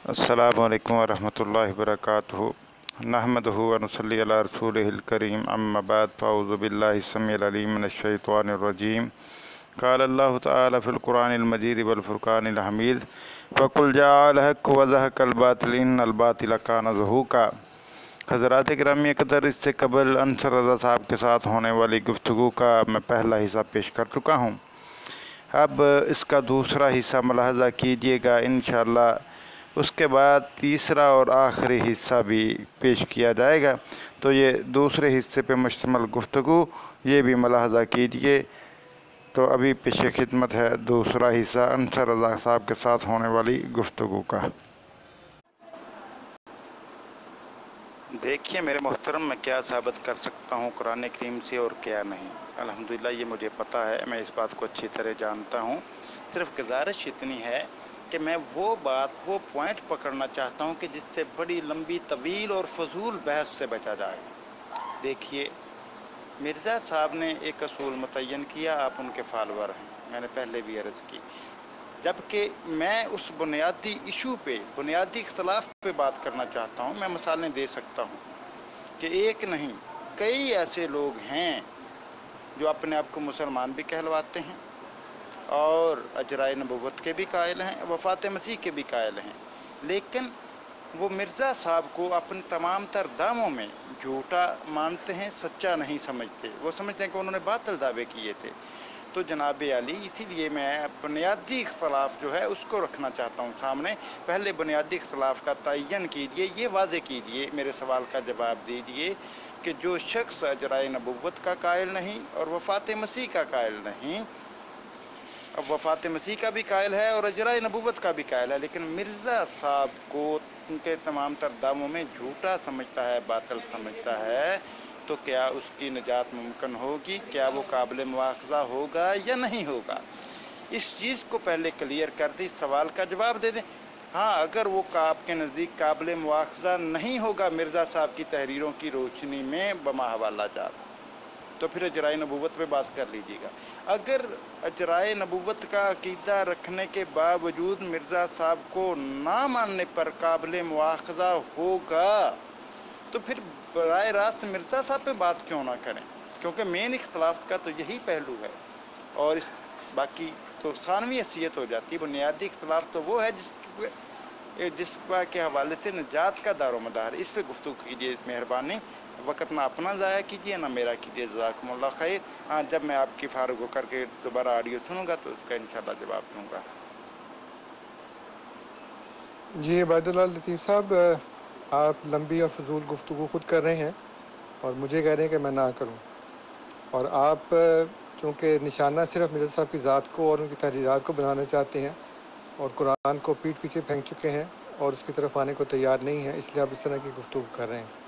السلام علیکم ورحمۃ اللہ وبرکاتہ نحمدہ ونصلی علی رسولہ الکریم اما بعد فاعوذ باللہ السمیع العلیم من الشیطان الرجیم قال اللہ تعالی فی القرآن المجید والفرقان الحمید وقل جاء الحق وزهق الباطل ان الباطل کان زہوقا۔ حضرات گرامی قدر، اس سے قبل انصر رضا صاحب کے ساتھ ہونے والی گفتگو کا میں پہلا حصہ پیش کر چکا ہوں۔ اب اس کا دوسرا حصہ ملاحظہ کیجیے گا، انشاءاللہ اس کے بعد تیسرا اور آخری حصہ بھی پیش کیا جائے گا۔ تو یہ دوسرے حصے پہ مشتمل گفتگو، یہ بھی ملاحظہ کیجیے۔ تو ابھی پیش خدمت ہے دوسرا حصہ انصر رضا صاحب کے ساتھ ہونے والی گفتگو کا۔ دیکھیے میرے محترم، میں کیا ثابت کر سکتا ہوں قرآن کریم سے اور کیا نہیں۔ الحمدللہ یہ مجھے پتہ ہے، میں اس بات کو اچھی طرح جانتا ہوں۔ صرف گزارش اتنی ہے کہ میں وہ پوائنٹ پکڑنا چاہتا ہوں کہ جس سے بڑی لمبی طویل اور فضول بحث سے بچا جائے۔ دیکھیے، مرزا صاحب نے ایک اصول متعین کیا، آپ ان کے فالوور ہیں، میں نے پہلے بھی عرض کی۔ جبکہ میں اس بنیادی ایشو پہ، بنیادی اختلاف پہ بات کرنا چاہتا ہوں۔ میں مثالیں دے سکتا ہوں کہ ایک نہیں کئی ایسے لوگ ہیں جو اپنے آپ کو مسلمان بھی کہلواتے ہیں اور اجرائے نبوت کے بھی قائل ہیں، وفات مسیح کے بھی قائل ہیں، لیکن وہ مرزا صاحب کو اپنے تمام تر دعووں میں جھوٹا مانتے ہیں، سچا نہیں سمجھتے۔ وہ سمجھتے ہیں کہ انہوں نے باطل دعوے کیے تھے۔ تو جناب علی، اسی لیے میں بنیادی اختلاف جو ہے اس کو رکھنا چاہتا ہوں سامنے۔ پہلے بنیادی اختلاف کا تعین کیجئے، یہ واضح کیجئے، میرے سوال کا جواب دیجئے کہ جو شخص اجرائے نبوت کا قائل نہیں اور وفات مسیح کا قائل نہیں، اب وفات مسیح کا بھی قائل ہے اور اجرائے نبوت کا بھی قائل ہے، لیکن مرزا صاحب کو ان کے تمام تر دعووں میں جھوٹا سمجھتا ہے، باطل سمجھتا ہے، تو کیا اس کی نجات ممکن ہوگی؟ کیا وہ قابل مواخذہ ہوگا یا نہیں ہوگا؟ اس چیز کو پہلے کلیئر کر دیں، سوال کا جواب دے دیں۔ ہاں، اگر وہ آپ کے نزدیک قابل مواخذہ نہیں ہوگا مرزا صاحب کی تحریروں کی روشنی میں بما حوالہ جات، تو پھر اجرائے نبوت پہ بات کر لیجیے گا۔ اگر اجرائے نبوت کا عقیدہ رکھنے کے باوجود مرزا صاحب کو نہ ماننے پر قابل مواخذہ ہوگا، تو پھر براہ راست مرزا صاحب پہ بات کیوں نہ کریں؟ کیونکہ مین اختلاف کا تو یہی پہلو ہے، اور باقی تو ثانوی حیثیت ہو جاتی۔ بنیادی اختلاف تو وہ ہے جس کے حوالے سے نجات کا دار و مدار۔ اس پہ گفتگو کیجیے مہربانی، وقت نہ اپنا ضائع کیجیے نہ میرا کیجیے، جزاکم اللہ خیر۔ جب میں آپ کی فارغ ہو کر کے دوبارہ آڈیو سنوں گا تو اس کا انشاءاللہ جواب دوں گا۔ جی عبید اللہ لطیف صاحب، آپ لمبی اور فضول گفتگو خود کر رہے ہیں اور مجھے کہہ رہے ہیں کہ میں نہ کروں، اور آپ چونکہ نشانہ صرف مرزا صاحب کی ذات کو اور ان کی تحریرات کو بنانا چاہتے ہیں اور قرآن کو پیٹھ پیچھے پھینک چکے ہیں اور اس کی طرف آنے کو تیار نہیں ہیں، اس لیے آپ اس طرح کی گفتگو کر رہے ہیں۔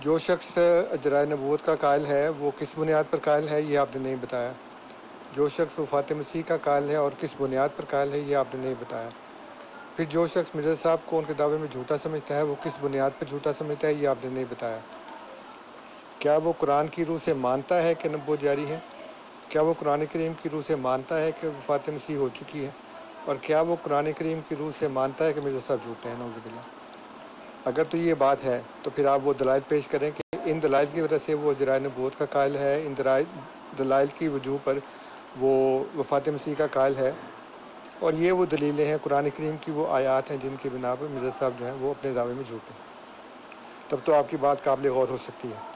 جو شخص اجرائے نبوت کا قائل ہے وہ کس بنیاد پر قائل ہے یہ آپ نے نہیں بتایا۔ جو شخص وفات مسیح کا قائل ہے اور کس بنیاد پر قائل ہے یہ آپ نے نہیں بتایا۔ پھر جو شخص مرزا صاحب کو ان کے دعوے میں جھوٹا سمجھتا ہے وہ کس بنیاد پر جھوٹا سمجھتا ہے یہ آپ نے نہیں بتایا۔ کیا وہ قرآن کی روح سے مانتا ہے کہ نبوت جاری ہے؟ کیا وہ قرآن کریم کی روح سے مانتا ہے کہ وفات مسیح ہو چکی ہے؟ اور کیا وہ قرآن کریم کی روح سے مانتا ہے کہ مرزا صاحب جھوٹے ہیں؟ نعوذ باللہ۔ اگر تو یہ بات ہے تو پھر آپ وہ دلائل پیش کریں کہ ان دلائل کی وجہ سے وہ اجرائے نبوت کا قائل ہے، ان دلائل کی وجوہ پر وہ وفات مسیح کا قائل ہے، اور یہ وہ دلیلیں ہیں، قرآن کریم کی وہ آیات ہیں جن کی بنا پر مرزا صاحب جو ہیں وہ اپنے دعوے میں جھوٹے ہیں۔ تب تو آپ کی بات قابل غور ہو سکتی ہے۔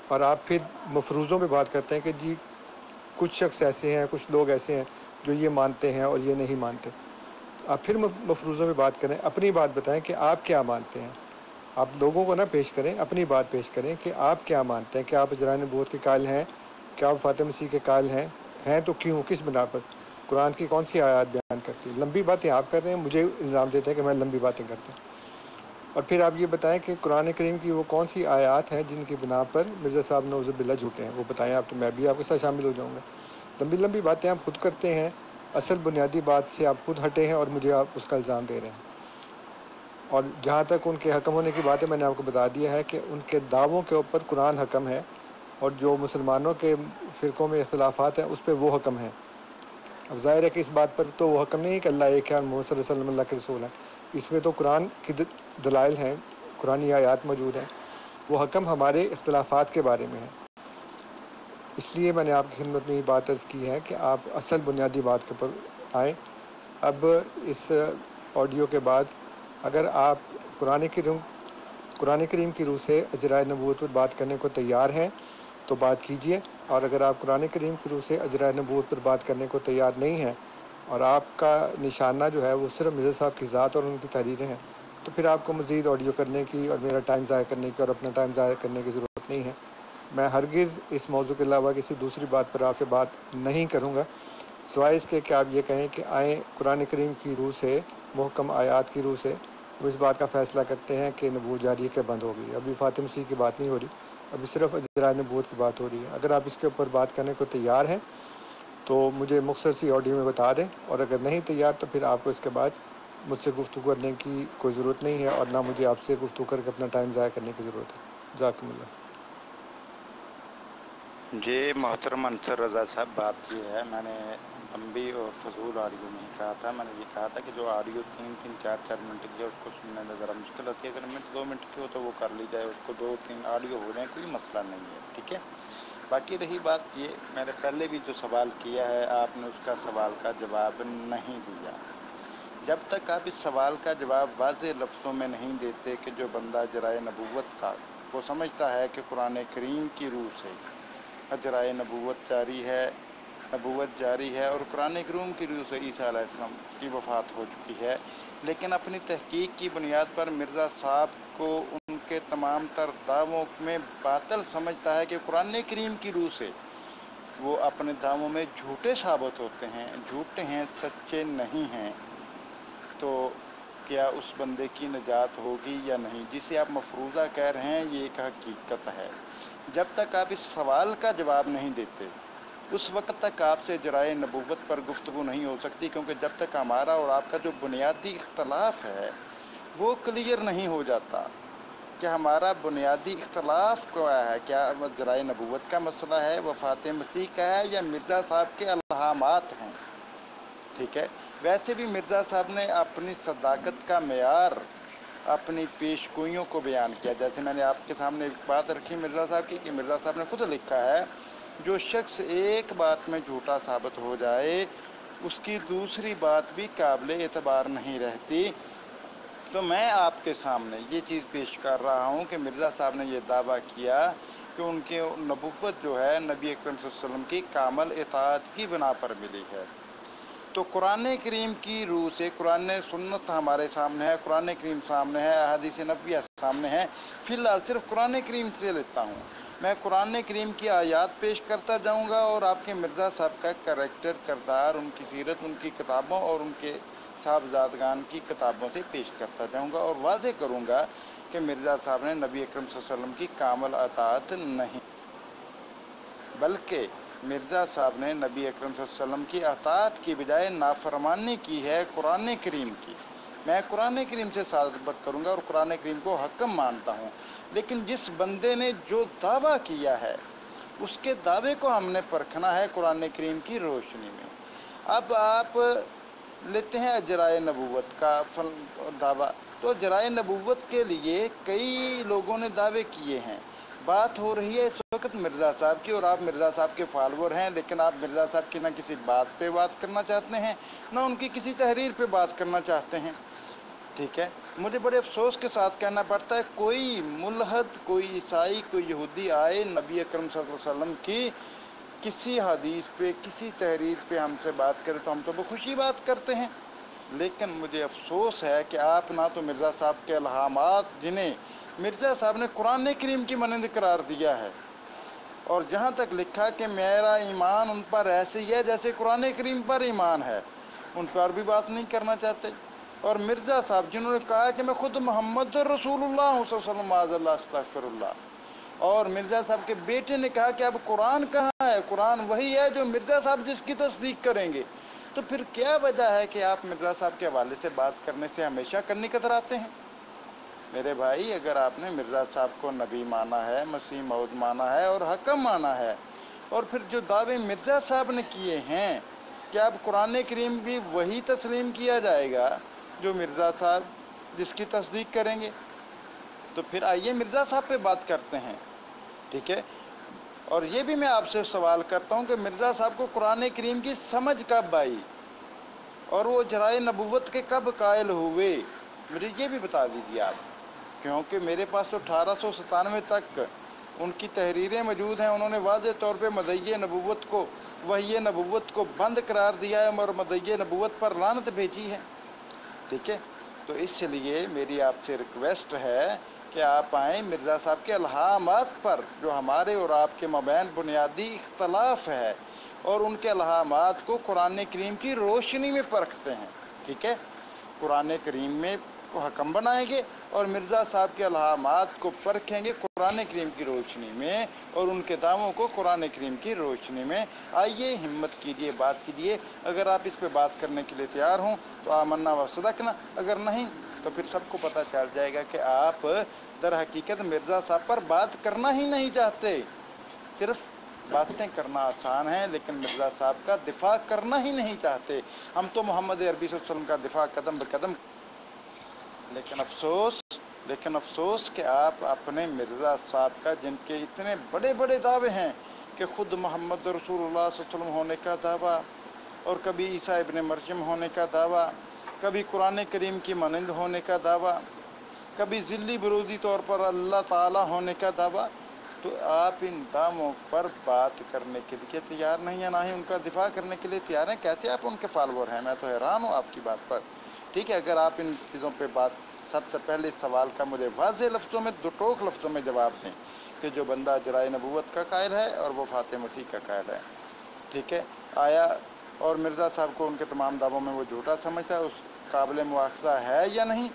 اور آپ پھر مفروضوں پہ بات کرتے ہیں کہ جی کچھ شخص ایسے ہیں، کچھ لوگ ایسے ہیں جو یہ مانتے ہیں اور یہ نہیں مانتے۔ آپ پھر مفروضوں پہ بات کریں، اپنی بات بتائیں کہ آپ کیا مانتے ہیں۔ آپ لوگوں کو نہ پیش کریں، اپنی بات پیش کریں کہ آپ کیا مانتے ہیں، کہ آپ اجرائے نبوت کے قائل ہیں، کیا آپ وفات مسیح کے قائل ہیں تو کیوں، کس بنا پر، قرآن کی کون سی آیات بیان کرتی ہیں؟ لمبی باتیں آپ کر رہے ہیں، مجھے الزام دیتے ہیں کہ میں لمبی باتیں کرتا ہوں۔ اور پھر آپ یہ بتائیں کہ قرآن کریم کی وہ کون سی آیات ہیں جن کی بنا پر مرزا صاحب نعوذ باللہ جھوٹے ہیں، وہ بتائیں آپ، تو میں بھی آپ کے ساتھ شامل ہو جاؤں گا۔ لمبی لمبی باتیں آپ خود کرتے ہیں، اصل بنیادی بات سے آپ خود ہٹے ہیں اور مجھے آپ اس کا الزام دے رہے ہیں۔ اور جہاں تک ان کے حکم ہونے کی بات ہے، میں نے آپ کو بتا دیا ہے کہ ان کے دعووں کے اوپر قرآن حکم ہے، اور جو مسلمانوں کے فرقوں میں اختلافات ہیں اس پہ وہ حکم ہیں۔ اب ظاہر ہے کہ اس بات پر تو وہ حکم نہیں ہے کہ اللہ ایک ہے اور محمد صلی اللہ علیہ وسلم اللہ کے رسول ہیں. اس میں تو قرآن کی دلائل ہیں، قرآنی آیات موجود ہیں. وہ حکم ہمارے اختلافات کے بارے میں ہے. اس لیے میں نے آپ کی خدمت میں یہ بات عرض کی ہے کہ آپ اصل بنیادی بات کے اوپر آئیں. اب اس آڈیو کے بعد اگر آپ قرآن کریم کی روح سے اجرائے نبوت پر بات کرنے کو تیار ہیں تو بات کیجیے، اور اگر آپ قرآن کریم کی روح سے اجرائے نبوت پر بات کرنے کو تیار نہیں ہیں اور آپ کا نشانہ جو ہے وہ صرف مرزا صاحب کی ذات اور ان کی تحریریں ہیں، تو پھر آپ کو مزید آڈیو کرنے کی اور میرا ٹائم ضائع کرنے کی اور اپنا ٹائم ضائع کرنے کی ضرورت نہیں ہے. میں ہرگز اس موضوع کے علاوہ کسی دوسری بات پر آپ سے بات نہیں کروں گا، سوائے اس کے کہ آپ یہ کہیں کہ آئیں قرآن کریم کی روح سے، محکم آیات کی روح سے وہ اس بات کا فیصلہ کرتے ہیں کہ نبوت جاری ہے کہ بند ہو گئی. ابھی فاطم مسیح کی بات نہیں ہو رہی، ابھی صرف اجرائے نبوت کی بات ہو رہی ہے. اگر آپ اس کے اوپر بات کرنے کو تیار ہیں تو مجھے مختصر سی آڈیو میں بتا دیں، اور اگر نہیں تیار تو پھر آپ کو اس کے بعد مجھ سے گفتگو کرنے کی کوئی ضرورت نہیں ہے، اور نہ مجھے آپ سے گفتگو کر کے اپنا ٹائم ضائع کرنے کی ضرورت ہے. جزاکم اللہ. جی محترم انصر رضا صاحب، بات یہ ہے، میں نے لمبی اور فضول آڈیو نہیں کہا تھا. میں نے یہ کہا تھا کہ جو آڈیو 3-3 4-4 منٹ کی ہے اس کو سننے میں ذرا مشکل ہوتی ہے. اگر منٹ 2 منٹ کی ہو تو وہ کر لی جائے، اس کو 2-3 آڈیو ہو جائیں، کوئی مسئلہ نہیں ہے. ٹھیک ہے. باقی رہی بات یہ، میں نے پہلے بھی جو سوال کیا ہے آپ نے اس کا سوال کا جواب نہیں دیا. جب تک آپ اس سوال کا جواب واضح لفظوں میں نہیں دیتے کہ جو بندہ جرائے نبوت کا وہ سمجھتا ہے کہ قرآن کریم کی روح سے اجرائے نبوت جاری ہے اور قرآن کریم کی روح سے عیسیٰ علیہ السلام کی وفات ہو چکی ہے، لیکن اپنی تحقیق کی بنیاد پر مرزا صاحب کو ان کے تمام تر دعووں میں باطل سمجھتا ہے کہ قرآن کریم کی روح سے وہ اپنے دعووں میں جھوٹے ثابت ہوتے ہیں، جھوٹے ہیں، سچے نہیں ہیں، تو کیا اس بندے کی نجات ہوگی یا نہیں؟ جسے آپ مفروضہ کہہ رہے ہیں یہ ایک حقیقت ہے. جب تک آپ اس سوال کا جواب نہیں دیتے اس وقت تک آپ سے جرائے نبوت پر گفتگو نہیں ہو سکتی، کیونکہ جب تک ہمارا اور آپ کا جو بنیادی اختلاف ہے وہ کلیئر نہیں ہو جاتا کہ ہمارا بنیادی اختلاف کیا ہے، کیا جرائے نبوت کا مسئلہ ہے، وفات مسیح کا ہے، یا مرزا صاحب کے الہامات ہیں. ٹھیک ہے. ویسے بھی مرزا صاحب نے اپنی صداقت کا معیار اپنی پیش گوئیوں کو بیان کیا. جیسے میں نے آپ کے سامنے ایک بات رکھی مرزا صاحب کی کہ مرزا صاحب نے خود لکھا ہے جو شخص ایک بات میں جھوٹا ثابت ہو جائے اس کی دوسری بات بھی قابل اعتبار نہیں رہتی. تو میں آپ کے سامنے یہ چیز پیش کر رہا ہوں کہ مرزا صاحب نے یہ دعویٰ کیا کہ ان کی نبوت جو ہے نبی اکرم صلی اللہ علیہ وسلم کی کامل اطاعت کی بنا پر ملی ہے. تو قرآن کریم کی روح سے قرآن سنت ہمارے سامنے ہے، قرآن کریم سامنے ہے، احادیث نبویہ سامنے ہے. فی الحال صرف قرآن کریم سے لیتا ہوں. میں قرآن کریم کی آیات پیش کرتا جاؤں گا اور آپ کے مرزا صاحب کا کریکٹر، کردار، ان کی سیرت، ان کی کتابوں اور ان کے صاحبزادگان کی کتابوں سے پیش کرتا جاؤں گا اور واضح کروں گا کہ مرزا صاحب نے نبی اکرم صلی اللہ علیہ وسلم کی کامل اطاعت نہیں، بلکہ مرزا صاحب نے نبی اکرم صلی اللہ علیہ وسلم کی اطاعت کی بجائے نافرمانی کی ہے قرآن کریم کی. میں قرآن کریم سے ثابت کروں گا اور قرآن کریم کو حکم مانتا ہوں. لیکن جس بندے نے جو دعویٰ کیا ہے اس کے دعوے کو ہم نے پرکھنا ہے قرآن کریم کی روشنی میں. اب آپ لیتے ہیں جرائے نبوت کا دعویٰ، تو جرائے نبوت کے لیے کئی لوگوں نے دعوے کیے ہیں. بات ہو رہی ہے اس وقت مرزا صاحب کی، اور آپ مرزا صاحب کے فالوور ہیں، لیکن آپ مرزا صاحب کی نہ کسی بات پہ بات کرنا چاہتے ہیں نہ ان کی کسی تحریر پہ بات کرنا چاہتے ہیں. ٹھیک ہے. مجھے بڑے افسوس کے ساتھ کہنا پڑتا ہے کوئی ملحد، کوئی عیسائی، کوئی یہودی آئے نبی اکرم صلی اللہ علیہ وسلم کی کسی حدیث پہ، کسی تحریر پہ ہم سے بات کرے تو ہم تو بخوشی بات کرتے ہیں. لیکن مجھے افسوس ہے کہ آپ نہ تو مرزا صاحب کے الہامات جنہیں مرزا صاحب نے قرآن کریم کی مانند قرار دیا ہے، اور جہاں تک لکھا کہ میرا ایمان ان پر ایسے ہی ہے جیسے قرآن کریم پر ایمان ہے، ان پر بھی بات نہیں کرنا چاہتے. اور مرزا صاحب جنہوں نے کہا کہ میں خود محمد رسول اللہ صلی اللہ علیہ وسلم معاذ اللہ استغفر اللہ، اور مرزا صاحب کے بیٹے نے کہا کہ اب قرآن کہاں ہے، قرآن وہی ہے جو مرزا صاحب جس کی تصدیق کریں گے. تو پھر کیا وجہ ہے کہ آپ مرزا صاحب کے حوالے سے بات کرنے سے ہمیشہ کرنے کتراتے ہیں؟ میرے بھائی، اگر آپ نے مرزا صاحب کو نبی مانا ہے، مسیح موعود مانا ہے اور حکم مانا ہے، اور پھر جو دعوے مرزا صاحب نے کیے ہیں کیا اب قرآن کریم بھی وہی تسلیم کیا جائے گا جو مرزا صاحب جس کی تصدیق کریں گے؟ تو پھر آئیے مرزا صاحب پہ بات کرتے ہیں، ٹھیک ہے؟ اور یہ بھی میں آپ سے سوال کرتا ہوں کہ مرزا صاحب کو قرآن کریم کی سمجھ کب آئی اور وہ جرائے نبوت کے کب قائل ہوئے؟ مجھے یہ بھی بتا دیجیے آپ، کیونکہ میرے پاس تو 1897 تک ان کی تحریریں موجود ہیں۔ انہوں نے واضح طور پہ مدعی نبوت کو، وحی نبوت کو بند قرار دیا ہے اور مدعی نبوت پر لعنت بھیجی ہے، ٹھیک ہے؟ تو اس لیے میری آپ سے ریکویسٹ ہے کہ آپ آئیں، مرزا صاحب کے الہامات پر جو ہمارے اور آپ کے مابین بنیادی اختلاف ہے، اور ان کے الہامات کو قرآن کریم کی روشنی میں پرکھتے ہیں، ٹھیک ہے؟ قرآن کریم میں کو حکم بنائیں گے اور مرزا صاحب کے الہامات کو پرکھیں گے قرآن کریم کی روشنی میں، اور ان کے دعووں کو قرآن کریم کی روشنی میں۔ آئیے ہمت کیجیے، بات کیجیے۔ اگر آپ اس پہ بات کرنے کے لیے تیار ہوں تو آمنا و صدقنا، اگر نہیں تو پھر سب کو پتہ چل جائے گا کہ آپ در حقیقت مرزا صاحب پر بات کرنا ہی نہیں چاہتے۔ صرف باتیں کرنا آسان ہے لیکن مرزا صاحب کا دفاع کرنا ہی نہیں چاہتے۔ ہم تو محمد عربی صلی اللہ علیہ وسلم کا دفاع قدم بقدم، لیکن افسوس کہ آپ اپنے مرزا صاحب کا، جن کے اتنے بڑے بڑے دعوے ہیں کہ خود محمد رسول اللہ صلی اللہ علیہ وسلم ہونے کا دعویٰ، اور کبھی عیسیٰ ابن مریم ہونے کا دعویٰ، کبھی قرآن کریم کی مانند ہونے کا دعویٰ، کبھی ذلی برودی طور پر اللہ تعالیٰ ہونے کا دعویٰ، تو آپ ان دعووں پر بات کرنے کے لیے تیار نہیں ہیں، نہ ہی ان کا دفاع کرنے کے لیے تیار ہیں۔ کہتے آپ ان کے فالوور ہیں، میں تو حیران ہوں آپ کی بات پر، ٹھیک ہے؟ اگر آپ ان چیزوں پہ بات، سب سے پہلے اس سوال کا مجھے واضح لفظوں میں، دو ٹوک لفظوں میں جواب دیں کہ جو بندہ جرائے نبوت کا قائل ہے اور وہ فاتح مسیح کا قائل ہے، ٹھیک ہے، آیا اور مرزا صاحب کو ان کے تمام دعووں میں وہ جھوٹا سمجھتا ہے، اس قابل مواخذہ ہے یا نہیں؟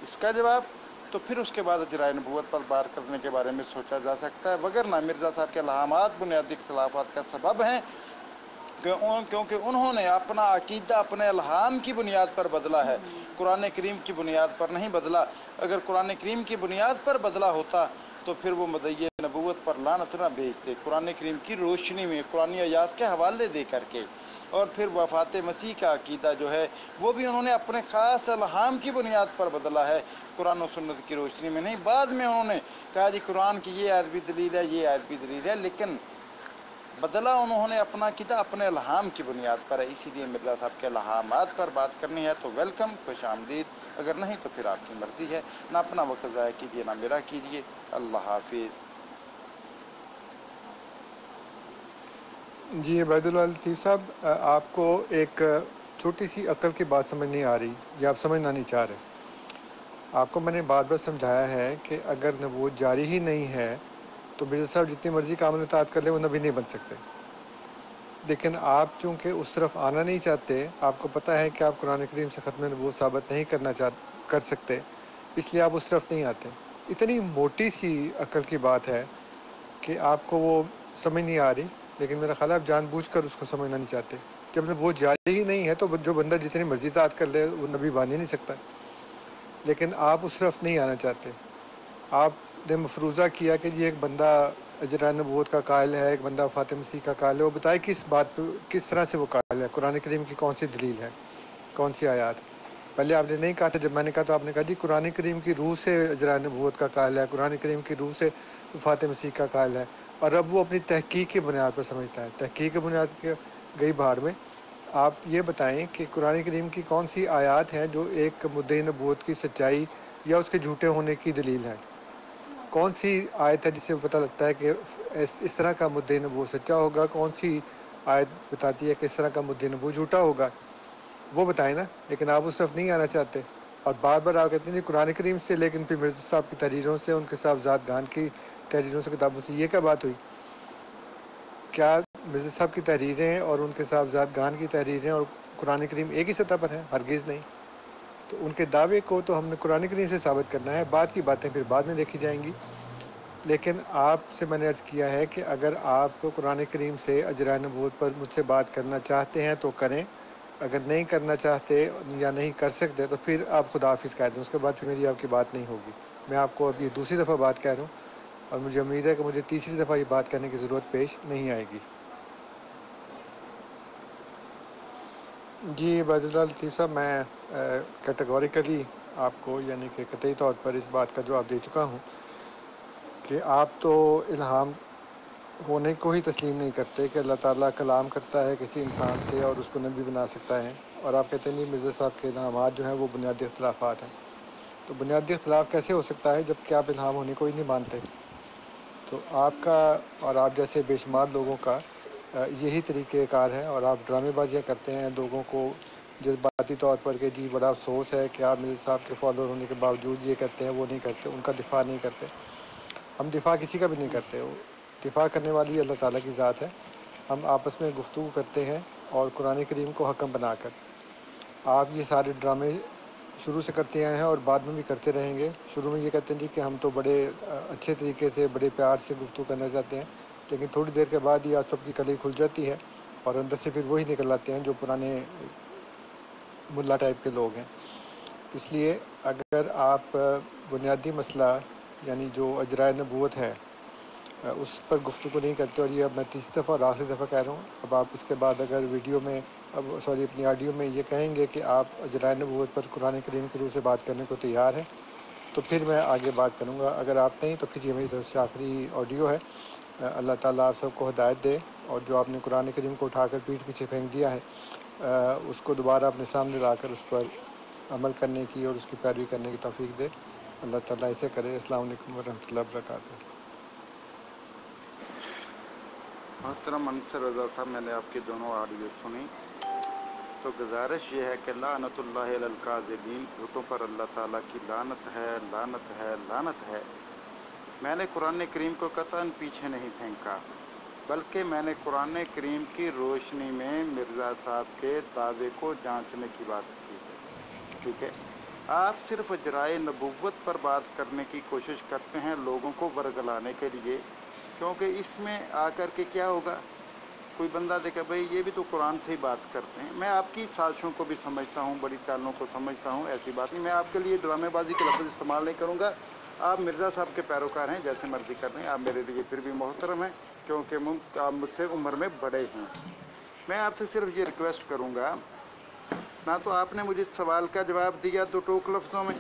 اس کا جواب تو پھر اس کے بعد جرائے نبوت پر بات کرنے کے بارے میں سوچا جا سکتا ہے، وگرنہ مرزا صاحب کے الہامات بنیادی اختلافات کا سبب ہیں، کیونکہ انہوں نے اپنا عقیدہ اپنے الہام کی بنیاد پر بدلا ہے، قرآن کریم کی بنیاد پر نہیں بدلا۔ اگر قرآن کریم کی بنیاد پر بدلا ہوتا تو پھر وہ مدعی نبوت پر لعنت نہ بھیجتے، قرآن کریم کی روشنی میں قرآن آیات کے حوالے دے کر کے۔ اور پھر وفات مسیح کا عقیدہ جو ہے وہ بھی انہوں نے اپنے خاص الہام کی بنیاد پر بدلا ہے، قرآن و سنت کی روشنی میں نہیں۔ بعد میں انہوں نے کہا جی قرآن کی یہ آیت بھی دلیل ہے، یہ آیت بھی دلیل ہے، لیکن بدلا انہوں نے اپنا عقیدہ اپنے الہام کی بنیاد پر ہے۔ اسی لیے مرزا صاحب کے الہامات پر بات کرنی ہے تو ویلکم، خوش آمدید، اگر نہیں تو پھر آپ کی مرضی ہے۔ نہ اپنا وقت ضائع کیجیے، نہ میرا کیجیے۔ اللہ حافظ۔ جی عبید اللہ لطیف صاحب، آپ کو ایک چھوٹی سی عقل کی بات سمجھ نہیں آ رہی یا آپ سمجھنا نہیں چاہ رہے۔ آپ کو میں نے بار بار سمجھایا ہے کہ اگر نبوت جاری ہی نہیں ہے تو مرزا صاحب جتنی مرضی کامل اطاعت کر لیں وہ نبی نہیں بن سکتے، لیکن آپ چونکہ اس طرف آنا نہیں چاہتے، آپ کو پتہ ہے کہ آپ قرآن کریم سے ختم نبوت ثابت نہیں کر سکتے، اس لیے آپ اس طرف نہیں آتے۔ اتنی موٹی سی عقل کی بات ہے کہ آپ کو وہ سمجھ نہیں آ رہی، لیکن میرا خیال ہے آپ جان بوجھ کر اس کو سمجھنا نہیں چاہتے۔ جب وہ جاری ہی نہیں ہے تو جو بندہ جتنی مرضی اطاعت کر لے وہ نبی بن ہی نہیں سکتا، لیکن آپ اس طرف نہیں آنا چاہتے۔ آپ نے مفروضہ کیا کہ یہ ایک بندہ جرائے نبوت کا قائل ہے، ایک بندہ فاتح مسیح کا قائل ہے، وہ بتائے کس بات پہ، کس طرح سے وہ قائل ہے، قرآن کریم کی کون سی دلیل ہے، کون سی آیات۔ پہلے آپ نے نہیں کہا تھا، جب میں نے کہا تو آپ نے کہا جی قرآن کریم کی روح سے جرائے نبوت کا قائل ہے، قرآن کریم کی روح سے فاتح مسیح کا قائل ہے، اور اب وہ اپنی تحقیق کی بنیاد پر سمجھتا ہے، تحقیق کی بنیاد کے گئی بہار میں۔ آپ یہ بتائیں کہ قرآن کریم کی کون سی آیات ہیں جو ایک مدعی نبوت کی سچائی یا اس کے جھوٹے ہونے کی دلیل ہے؟ کون سی آیت ہے جس سے پتہ لگتا ہے کہ اس طرح کا مدعی نبوت سچا ہوگا؟ کون سی آیت بتاتی ہے کہ اس طرح کا مدعی نبوت جھوٹا ہوگا؟ وہ بتائیں نا، لیکن آپ اس طرف نہیں آنا چاہتے، اور بار بار آپ کہتے ہیں جی قرآن کریم سے، لیکن پھر مرزا صاحب کی تحریروں سے، ان کے صاحب ذات گان کی تحریروں سے، کتابوں سے، یہ کیا بات ہوئی؟ کیا مرزا صاحب کی تحریریں اور ان کے صاحب ذات گان کی تحریریں اور قرآن کریم ایک ہی سطح پر ہیں؟ ہرگز نہیں۔ تو ان کے دعوے کو تو ہم نے قرآن کریم سے ثابت کرنا ہے، بعد کی باتیں پھر بعد میں دیکھی جائیں گی۔ لیکن آپ سے میں نے عرض کیا ہے کہ اگر آپ قرآن کریم سے جرائے نبوت پر مجھ سے بات کرنا چاہتے ہیں تو کریں، اگر نہیں کرنا چاہتے یا نہیں کر سکتے تو پھر آپ خدا حافظ کہہ دیں، اس کے بعد پھر میری آپ کی بات نہیں ہوگی۔ میں آپ کو ابھی دوسری دفعہ بات کہہ رہا ہوں، اور مجھے امید ہے کہ مجھے تیسری دفعہ یہ بات کرنے کی ضرورت پیش نہیں آئے گی۔ جی عباداللہ لطیف صاحب، میں کیٹیگوریکلی آپ کو یعنی کہ قطعی طور پر اس بات کا جواب دے چکا ہوں کہ آپ تو الہام ہونے کو ہی تسلیم نہیں کرتے کہ اللہ تعالیٰ کلام کرتا ہے کسی انسان سے اور اس کو نبی بنا سکتا ہے، اور آپ کہتے ہیں نہیں مرزا صاحب کے الہامات جو ہیں وہ بنیادی اختلافات ہیں۔ تو بنیادی اختلاف کیسے ہو سکتا ہے جب کہ آپ الہام ہونے کو ہی نہیں مانتے؟ تو آپ کا اور آپ جیسے بے شمار لوگوں کا یہی طریقہ کار ہے، اور آپ ڈرامے بازیاں کرتے ہیں لوگوں کو جذباتی طور پر کہ جی بڑا افسوس ہے کہ آپ مرزا صاحب کے فالوور ہونے کے باوجود یہ کرتے ہیں وہ نہیں کرتے، ان کا دفاع نہیں کرتے۔ ہم دفاع کسی کا بھی نہیں کرتے، وہ دفاع کرنے والی اللہ تعالیٰ کی ذات ہے۔ ہم آپس میں گفتگو کرتے ہیں اور قرآن کریم کو حکم بنا کر۔ آپ یہ سارے ڈرامے شروع سے کرتے آئے ہیں اور بعد میں بھی کرتے رہیں گے۔ شروع میں یہ کہتے ہیں جی کہ ہم تو بڑے اچھے طریقے سے بڑے پیار سے گفتگو کرنا چاہتے ہیں، لیکن تھوڑی دیر کے بعد یہ آپ سب کی کلی کھل جاتی ہے اور اندر سے پھر وہی نکل آتے ہیں جو پرانے ملا ٹائپ کے لوگ ہیں۔ اس لیے اگر آپ بنیادی مسئلہ یعنی جو اجرائے نبوت ہے اس پر گفتگو نہیں کرتے، اور یہ اب میں تیسری دفعہ اور آخری دفعہ کہہ رہا ہوں، اب آپ اس کے بعد اگر ویڈیو میں اپنی آڈیو میں یہ کہیں گے کہ آپ اجرائے نبوت پر قرآن کریم کی روح سے بات کرنے کو تیار ہیں تو پھر میں آگے بات کروں گا، اگر آپ نہیں تو پھر یہ میری طرف سے آخری آڈیو ہے۔ اللہ تعالیٰ آپ سب کو ہدایت دے، اور جو آپ نے قرآن کریم کو اٹھا کر پیٹھ پیچھے پھینک دیا ہے اس کو دوبارہ اپنے سامنے لا کر اس پر عمل کرنے کی اور اس کی پیروی کرنے کی توفیق دے۔ اللہ تعالیٰ اسے کرے۔ السلام علیکم ورحمۃ اللہ وبرکاتہ۔ محترم انصر رضا صاحب، میں نے آپ کی دونوں آڈیو سنی، تو گزارش یہ ہے کہ لعنت اللہ علی الکاذبین، جھوٹوں پر اللہ تعالیٰ کی لعنت ہے، لعنت ہے، لعنت ہے۔ میں نے قرآن کریم کو قطعاً پیچھے نہیں پھینکا، بلکہ میں نے قرآن کریم کی روشنی میں مرزا صاحب کے دعوے کو جانچنے کی بات کی ہے، ٹھیک ہے؟ آپ صرف اجرائے نبوت پر بات کرنے کی کوشش کرتے ہیں لوگوں کو ورگلانے کے لیے، کیونکہ اس میں آ کر کے کیا ہوگا، کوئی بندہ دیکھا بھائی یہ بھی تو قرآن سے ہی بات کرتے ہیں۔ میں آپ کی سازشوں کو بھی سمجھتا ہوں، بڑی چالوں کو سمجھتا ہوں، ایسی بات نہیں، میں آپ کے لیے ڈرامے بازی کے لفظ استعمال نہیں کروں گا۔ آپ مرزا صاحب کے پیروکار ہیں، جیسے مرضی کر رہے ہیں، آپ میرے لیے پھر بھی محترم ہیں، کیونکہ آپ مجھ سے عمر میں بڑے ہیں۔ میں آپ سے صرف یہ ریکویسٹ کروں گا، نہ تو آپ نے مجھے سوال کا جواب دیا دو ٹوک لفظوں میں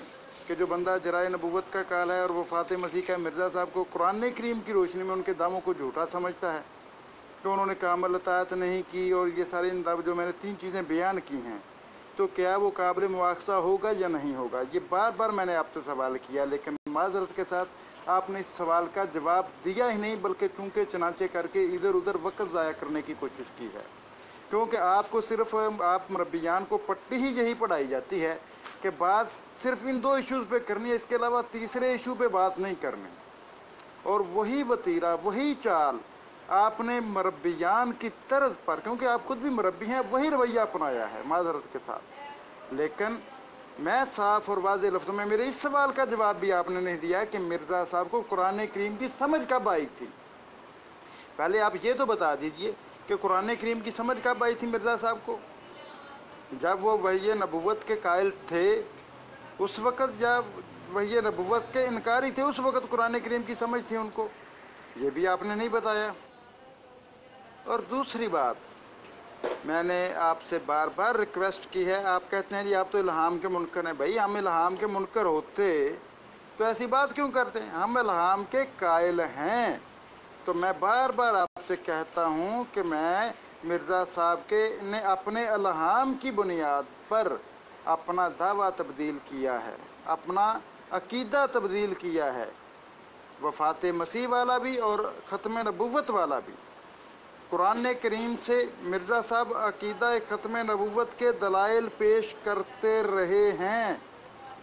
کہ جو بندہ جرائے نبوت کا کال ہے اور وہ فاتح مسیح کا مرزا صاحب کو قرآن کریم کی روشنی میں ان کے دعووں کو جھوٹا سمجھتا ہے کہ انہوں نے کامل اطاعت نہیں کی، اور یہ سارے جو میں نے 3 چیزیں بیان کی ہیں، تو کیا وہ قابل مواخذہ ہوگا یا نہیں ہوگا؟ یہ بار بار میں نے آپ سے سوال کیا، لیکن معذرت کے ساتھ آپ نے اس سوال کا جواب دیا ہی نہیں، بلکہ چونکہ چنانچہ کر کے ادھر ادھر وقت ضائع کرنے کی کوشش کی ہے، کیونکہ آپ کو صرف آپ مربیان کو پٹی ہی یہی پڑھائی جاتی ہے کہ بات صرف ان 2 ایشوز پہ کرنی ہے، اس کے علاوہ تیسرے ایشو پہ بات نہیں کرنی، اور وہی وتیرہ، وہی چال آپ نے مربیان کی طرز پر، کیونکہ آپ خود بھی مربی ہیں، وہی رویہ اپنایا ہے معذرت کے ساتھ۔ لیکن میں صاف اور واضح لفظوں میں میرے اس سوال کا جواب بھی آپ نے نہیں دیا کہ مرزا صاحب کو قرآن کریم کی سمجھ کب آئی تھی۔ پہلے آپ یہ تو بتا دیجئے کہ قرآن کریم کی سمجھ کب آئی تھی مرزا صاحب کو؟ جب وہ وحی نبوت کے قائل تھے اس وقت، جب وحی نبوت کے انکاری تھے اس وقت قرآن کریم کی سمجھ تھی ان کو، یہ بھی آپ نے نہیں بتایا۔ اور دوسری بات، میں نے آپ سے بار بار ریکویسٹ کی ہے، آپ کہتے ہیں جی آپ تو الہام کے منکر ہیں۔ بھائی ہم الہام کے منکر ہوتے تو ایسی بات کیوں کرتے ہیں؟ ہم الہام کے قائل ہیں۔ تو میں بار بار آپ سے کہتا ہوں کہ میں مرزا صاحب کے نے اپنے الہام کی بنیاد پر اپنا دعویٰ تبدیل کیا ہے، اپنا عقیدہ تبدیل کیا ہے، وفات مسیح والا بھی اور ختم نبوت والا بھی۔ قرآن کریم سے مرزا صاحب عقیدہ ختم نبوت کے دلائل پیش کرتے رہے ہیں،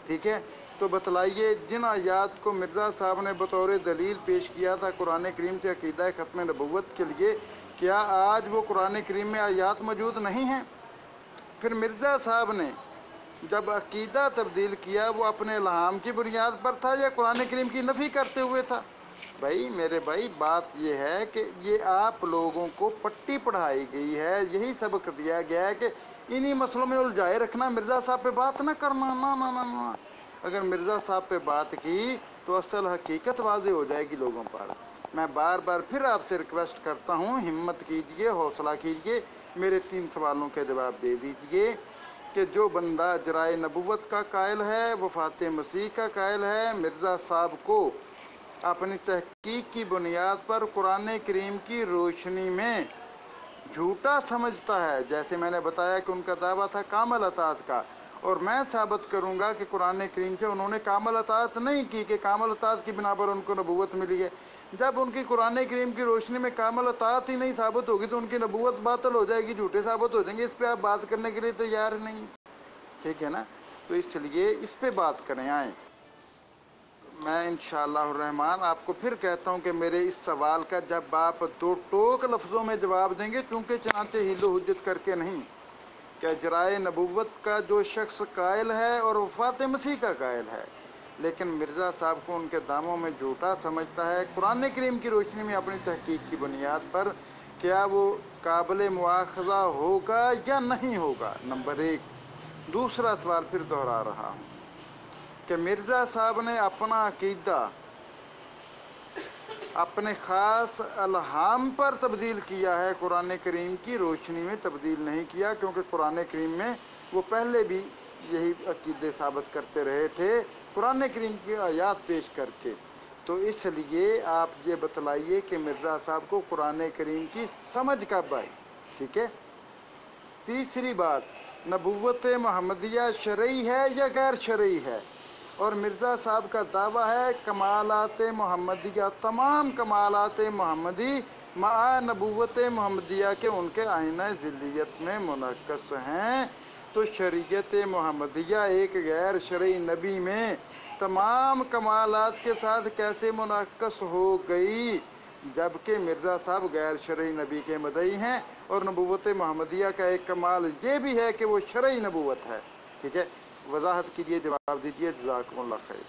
ٹھیک ہے؟ تو بتلائیے جن آیات کو مرزا صاحب نے بطور دلیل پیش کیا تھا قرآن کریم سے عقیدہ ختم نبوت کے لیے، کیا آج وہ قرآن کریم میں آیات موجود نہیں ہیں؟ پھر مرزا صاحب نے جب عقیدہ تبدیل کیا وہ اپنے الہام کی بنیاد پر تھا یا قرآن کریم کی نفی کرتے ہوئے تھا؟ بھائی میرے بھائی، بات یہ ہے کہ یہ آپ لوگوں کو پٹی پڑھائی گئی ہے، یہی سبق دیا گیا ہے کہ انہی مسئلوں میں الجھائے رکھنا، مرزا صاحب پہ بات نہ کرنا، نہ نہ نہ نہ۔ اگر مرزا صاحب پہ بات کی تو اصل حقیقت واضح ہو جائے گی لوگوں پر۔ میں بار بار پھر آپ سے ریکویسٹ کرتا ہوں، ہمت کیجئے، حوصلہ کیجئے، میرے 3 سوالوں کے جواب دے دیجئے کہ جو بندہ جرائے نبوت کا قائل ہے، وفات مسیح کا قائل ہے، مرزا صاحب کو اپنی تحقیق کی بنیاد پر قرآن کریم کی روشنی میں جھوٹا سمجھتا ہے، جیسے میں نے بتایا کہ ان کا دعویٰ تھا کامل اطاعت کا، اور میں ثابت کروں گا کہ قرآن کریم سے انہوں نے کامل اطاعت نہیں کی، کہ کامل اطاعت کی بنا پر ان کو نبوت ملی ہے۔ جب ان کی قرآن کریم کی روشنی میں کامل اطاعت ہی نہیں ثابت ہوگی تو ان کی نبوت باطل ہو جائے گی، جھوٹے ثابت ہو جائیں گے۔ اس پہ آپ بات کرنے کے لیے تیار نہیں، ٹھیک ہے نا؟ تو اس لیے اس پہ بات کریں آئیں۔ میں انشاءاللہ الرحمن آپ کو پھر کہتا ہوں کہ میرے اس سوال کا جب آپ 2 ٹوک لفظوں میں جواب دیں گے، چونکہ چنانچہ حیل و حجت کر کے نہیں، کہ جرائے نبوت کا جو شخص قائل ہے اور وفات مسیح کا قائل ہے، لیکن مرزا صاحب کو ان کے داموں میں جھوٹا سمجھتا ہے قرآن کریم کی روشنی میں اپنی تحقیق کی بنیاد پر، کیا وہ قابل مواخذہ ہوگا یا نہیں ہوگا؟ نمبر 1۔ دوسرا سوال پھر دہرا رہا ہوں کہ مرزا صاحب نے اپنا عقیدہ اپنے خاص الہام پر تبدیل کیا ہے، قرآن کریم کی روشنی میں تبدیل نہیں کیا، کیونکہ قرآن کریم میں وہ پہلے بھی یہی عقیدے ثابت کرتے رہے تھے قرآن کریم کی آیات پیش کر کے۔ تو اس لیے آپ یہ بتلائیے کہ مرزا صاحب کو قرآن کریم کی سمجھ کب آئی، ٹھیک ہے؟ تیسری بات، نبوت محمدیہ شرعی ہے یا غیر شرعی ہے؟ اور مرزا صاحب کا دعویٰ ہے کمالات محمدیہ، تمام کمالات محمدی مع نبوت محمدیہ کے ان کے آئینہ ذلیت میں منعکس ہیں۔ تو شریعت محمدیہ ایک غیر شرعی نبی میں تمام کمالات کے ساتھ کیسے منعکس ہو گئی، جبکہ مرزا صاحب غیر شرعی نبی کے مدعی ہیں، اور نبوت محمدیہ کا ایک کمال یہ بھی ہے کہ وہ شرعی نبوت ہے، ٹھیک ہے؟ وضاحت کیجیے، جواب دیجیے، جزاکم اللہ خیر۔